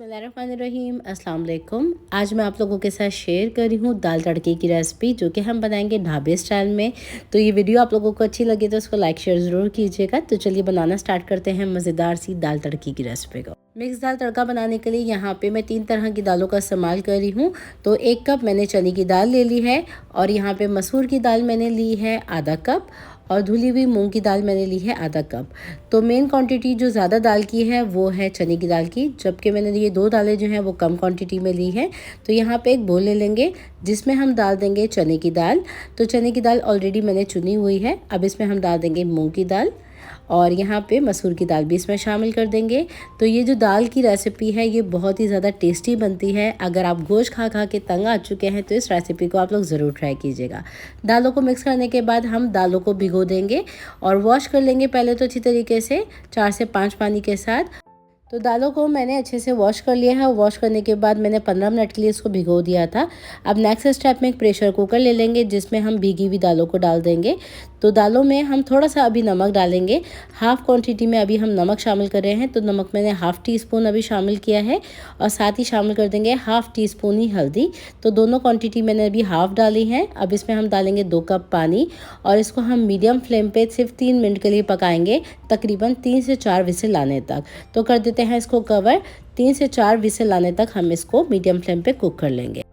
बिस्मिल्लाहिर्रहमानिर्रहीम अस्सलाम वालेकुम। आज मैं आप लोगों के साथ शेयर कर रही हूँ दाल तड़के की रेसिपी, जो कि हम बनाएंगे ढाबे स्टाइल में। तो ये वीडियो आप लोगों को अच्छी लगे तो उसको लाइक शेयर ज़रूर कीजिएगा। तो चलिए बनाना स्टार्ट करते हैं मज़ेदार सी दाल तड़के की रेसिपी को। मिक्स दाल तड़का बनाने के लिए यहाँ पे मैं 3 तरह की दालों का इस्तेमाल कर रही हूँ। तो 1 कप मैंने चने की दाल ले ली है, और यहाँ पे मसूर की दाल मैंने ली है आधा कप, और धुली हुई मूंग की दाल मैंने ली है आधा कप। तो मेन क्वांटिटी जो ज़्यादा दाल की है वो है चने की दाल की, जबकि मैंने ये 2 दालें जो हैं वो कम क्वांटिटी में ली है। तो यहाँ पे एक बोल ले लेंगे जिसमें हम डाल देंगे चने की दाल। तो चने की दाल ऑलरेडी मैंने चुनी हुई है। अब इसमें हम डाल देंगे मूंग की दाल, और यहाँ पे मसूर की दाल भी इसमें शामिल कर देंगे। तो ये जो दाल की रेसिपी है ये बहुत ही ज़्यादा टेस्टी बनती है। अगर आप गोश्त खा खा के तंग आ चुके हैं तो इस रेसिपी को आप लोग ज़रूर ट्राई कीजिएगा। दालों को मिक्स करने के बाद हम दालों को भिगो देंगे और वॉश कर लेंगे पहले तो अच्छी तरीके से 4 से 5 पानी के साथ। तो दालों को मैंने अच्छे से वॉश कर लिया है। वॉश करने के बाद मैंने 15 मिनट के लिए इसको भिगो दिया था। अब नेक्स्ट स्टेप में एक प्रेशर कुकर ले लेंगे जिसमें हम भीगी हुई दालों को डाल देंगे। तो दालों में हम थोड़ा सा अभी नमक डालेंगे, हाफ़ क्वांटिटी में अभी हम नमक शामिल कर रहे हैं। तो नमक मैंने हाफ़ टी स्पून अभी शामिल किया है, और साथ ही शामिल कर देंगे हाफ़ टी स्पून ही हल्दी। तो दोनों क्वांटिटी मैंने अभी हाफ़ डाली है। अब इसमें हम डालेंगे 2 कप पानी, और इसको हम मीडियम फ्लेम पे सिर्फ 3 मिनट के लिए पकाएंगे, तकरीबन 3 से 4 विसिल आने तक। तो कर देते हैं इसको कवर। 3 से 4 विसिल आने तक हम इसको मीडियम फ्लेम पे कुक कर लेंगे।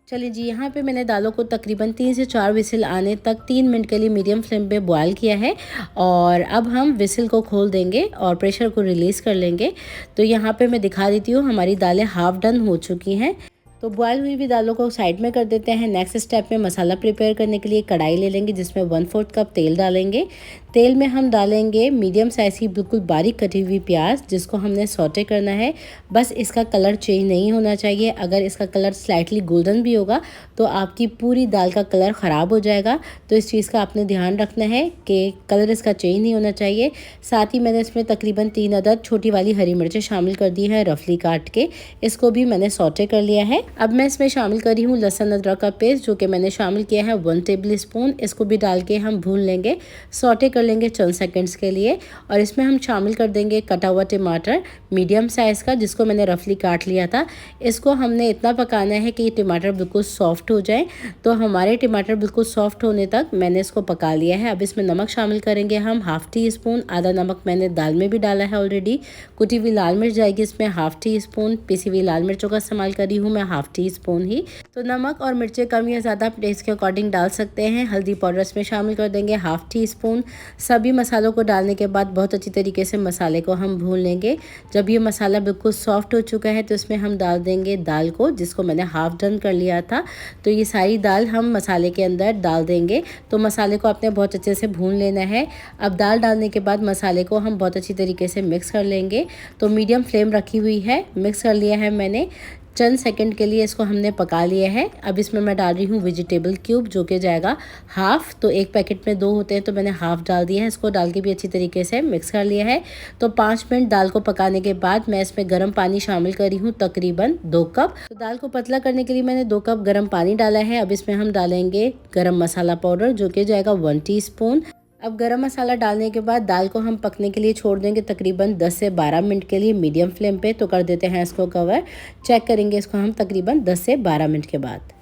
चलिए जी, यहाँ पे मैंने दालों को तकरीबन 3 से 4 विसिल आने तक 3 मिनट के लिए मीडियम फ्लेम पे बॉयल किया है, और अब हम विसिल को खोल देंगे और प्रेशर को रिलीज़ कर लेंगे। तो यहाँ पे मैं दिखा देती हूँ हमारी दालें हाफ़ डन हो चुकी हैं। तो बॉयल हुई भी दालों को साइड में कर देते हैं। नेक्स्ट स्टेप में मसाला प्रिपेयर करने के लिए कढ़ाई ले लेंगे जिसमें 1/4 कप तेल डालेंगे। तेल में हम डालेंगे मीडियम साइज़ की बिल्कुल बारीक कटी हुई प्याज, जिसको हमने सौटे करना है। बस इसका कलर चेंज नहीं होना चाहिए। अगर इसका कलर स्लाइटली गोल्डन भी होगा तो आपकी पूरी दाल का कलर ख़राब हो जाएगा। तो इस चीज़ का आपने ध्यान रखना है कि कलर इसका चेंज नहीं होना चाहिए। साथ ही मैंने इसमें तकरीबन 3 अदद छोटी वाली हरी मिर्चें शामिल कर दी हैं रफली काट के। इसको भी मैंने सौटे कर लिया है। अब मैं इसमें शामिल कर रही हूँ लहसुन अदरक का पेस्ट, जो कि मैंने शामिल किया है 1 टेबल स्पून। इसको भी डाल के हम भून लेंगे, सौटे कर लेंगे चंद सेकंड्स के लिए। और इसमें हम शामिल कर देंगे कटा हुआ टमाटर मीडियम साइज़ का, जिसको मैंने रफली काट लिया था। इसको हमने इतना पकाना है कि ये टमाटर बिल्कुल सॉफ्ट हो जाए। तो हमारे टमाटर बिल्कुल सॉफ्ट होने तक मैंने इसको पका लिया है। अब इसमें नमक शामिल करेंगे हम हाफ़ टी स्पून। आधा नमक मैंने दाल में भी डाला है ऑलरेडी। कुटी हुई लाल मिर्च जाएगी इसमें हाफ़ टी स्पून। पिसी हुई लाल मिर्चों का इस्तेमाल कर रही हूँ मैं हाफ़ टी स्पून ही। तो नमक और मिर्चें कम या ज़्यादा टेस्ट के अकॉर्डिंग डाल सकते हैं। हल्दी पाउडर इसमें शामिल कर देंगे हाफ़ टी स्पून। सभी मसालों को डालने के बाद बहुत अच्छी तरीके से मसाले को हम भून लेंगे। जब ये मसाला बिल्कुल सॉफ्ट हो चुका है तो इसमें हम डाल देंगे दाल को, जिसको मैंने हाफ़ डन कर लिया था। तो ये सारी दाल हम मसाले के अंदर डाल देंगे। तो मसाले को आपने बहुत अच्छे से भून लेना है। अब दाल डालने के बाद मसाले को हम बहुत अच्छी तरीके से मिक्स कर लेंगे। तो मीडियम फ्लेम रखी हुई है, मिक्स कर लिया है मैंने। चंद सेकंड के लिए इसको हमने पका लिया है। अब इसमें मैं डाल रही हूँ वेजिटेबल क्यूब, जो कि जाएगा हाफ़। तो एक पैकेट में 2 होते हैं तो मैंने हाफ़ डाल दिया है। इसको डाल के भी अच्छी तरीके से मिक्स कर लिया है। तो 5 मिनट दाल को पकाने के बाद मैं इसमें गर्म पानी शामिल कर रही हूँ तकरीबन 2 कप। तो दाल को पतला करने के लिए मैंने 2 कप गर्म पानी डाला है। अब इसमें हम डालेंगे गरम मसाला पाउडर, जो कि जाएगा 1 टीस्पून। अब गरम मसाला डालने के बाद दाल को हम पकने के लिए छोड़ देंगे तकरीबन 10 से 12 मिनट के लिए मीडियम फ्लेम पे। तो कर देते हैं इसको कवर। चेक करेंगे इसको हम तकरीबन 10 से 12 मिनट के बाद।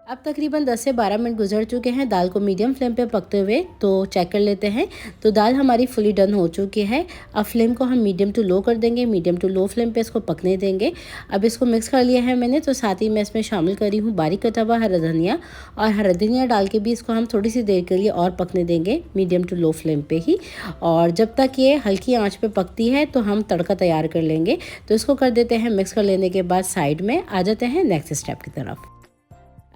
अब तकरीबन 10 से 12 मिनट गुजर चुके हैं दाल को मीडियम फ्लेम पे पकते हुए। तो चेक कर लेते हैं। तो दाल हमारी फुली डन हो चुकी है। अब फ्लेम को हम मीडियम टू लो कर देंगे। मीडियम टू लो फ्लेम पे इसको पकने देंगे। अब इसको मिक्स कर लिया है मैंने। तो साथ ही मैं इसमें शामिल कर रही हूँ बारीक कटा हुआ हरा धनिया, और हरा धनिया डाल के भी इसको हम थोड़ी सी देर के लिए और पकने देंगे मीडियम टू लो फ्लेम पे ही। और जब तक ये हल्की आँच पे पकती है तो हम तड़का तैयार कर लेंगे। तो इसको कर देते हैं मिक्स कर लेने के बाद साइड में। आ जाते हैं नेक्स्ट स्टेप की तरफ।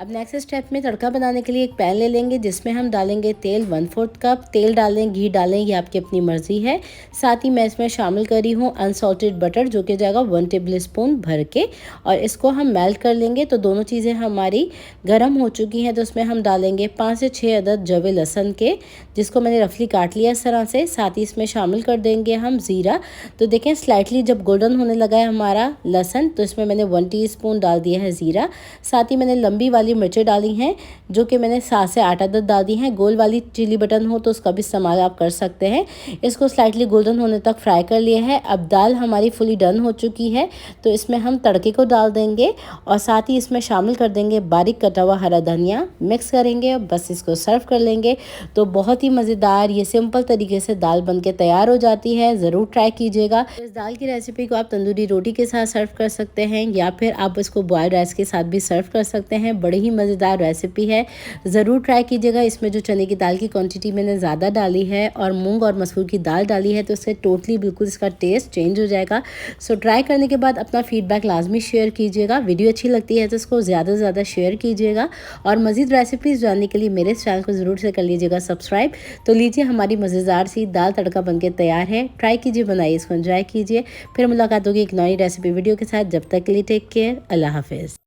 अब नेक्स्ट स्टेप में तड़का बनाने के लिए एक पैन ले लेंगे जिसमें हम डालेंगे तेल 1/4 कप। तेल डालें, घी डालें, ये आपकी अपनी मर्ज़ी है। साथ ही मैं इसमें शामिल कर रही हूँ अनसॉल्टेड बटर, जो कि जाएगा 1 टेबल स्पून भर के, और इसको हम मेल्ट कर लेंगे। तो दोनों चीज़ें हमारी गर्म हो चुकी हैं। तो उसमें हम डालेंगे 5 से 6 अदद जवे लहसुन के, जिसको मैंने रफली काट लिया इस तरह से। साथ ही इसमें शामिल कर देंगे हम ज़ीरा। तो देखें स्लाइटली जब गोल्डन होने लगा है हमारा लहसुन, तो इसमें मैंने 1 टीस्पून डाल दिया है ज़ीरा। साथ ही मैंने लंबी वाली वाली मिर्चें डाली हैं, जो कि मैंने 7 से 8 अदद डाल दी हैं। गोल वाली चिली बटन हो तो उसका भी इस्तेमाल आप कर सकते हैं। इसको स्लाइटली गोल्डन होने तक फ्राई कर लिया है। अब दाल हमारी फुली डन हो चुकी है, तो इसमें हम तड़के को डाल देंगे और साथ ही इसमें शामिल कर देंगे बारीक कटा हुआ हरा धनिया। मिक्स करेंगे और बस इसको सर्व कर लेंगे। तो बहुत ही मज़ेदार ये सिंपल तरीके से दाल बन के तैयार हो जाती है। ज़रूर ट्राई कीजिएगा। इस दाल की रेसिपी को आप तंदूरी रोटी के साथ सर्व कर सकते हैं या फिर आप इसको बॉयल्ड राइस के साथ भी सर्व कर सकते हैं। बड़ी ही मज़ेदार रेसिपी है, ज़रूर ट्राई कीजिएगा। इसमें जो चने की दाल की क्वांटिटी मैंने ज़्यादा डाली है और मूंग और मसूर की दाल डाली है, तो इससे टोटली बिल्कुल इसका टेस्ट चेंज हो जाएगा। सो ट्राई करने के बाद अपना फीडबैक लाजमी शेयर कीजिएगा। वीडियो अच्छी लगती है तो इसको ज़्यादा से ज़्यादा शेयर कीजिएगा और मज़ीद रेसिपीज़ जानने के लिए मेरे इस चैनल को ज़रूर से कर लीजिएगा सब्सक्राइब। तो लीजिए, हमारी मज़ेदार सी दाल तड़का बनके तैयार है। ट्राई कीजिए, बनाइए, इसको एंजॉय कीजिए। फिर मुलाकात होगी एक नई रेसिपी वीडियो के साथ। जब तक के लिए टेक केयर, अल्लाह हाफिज़।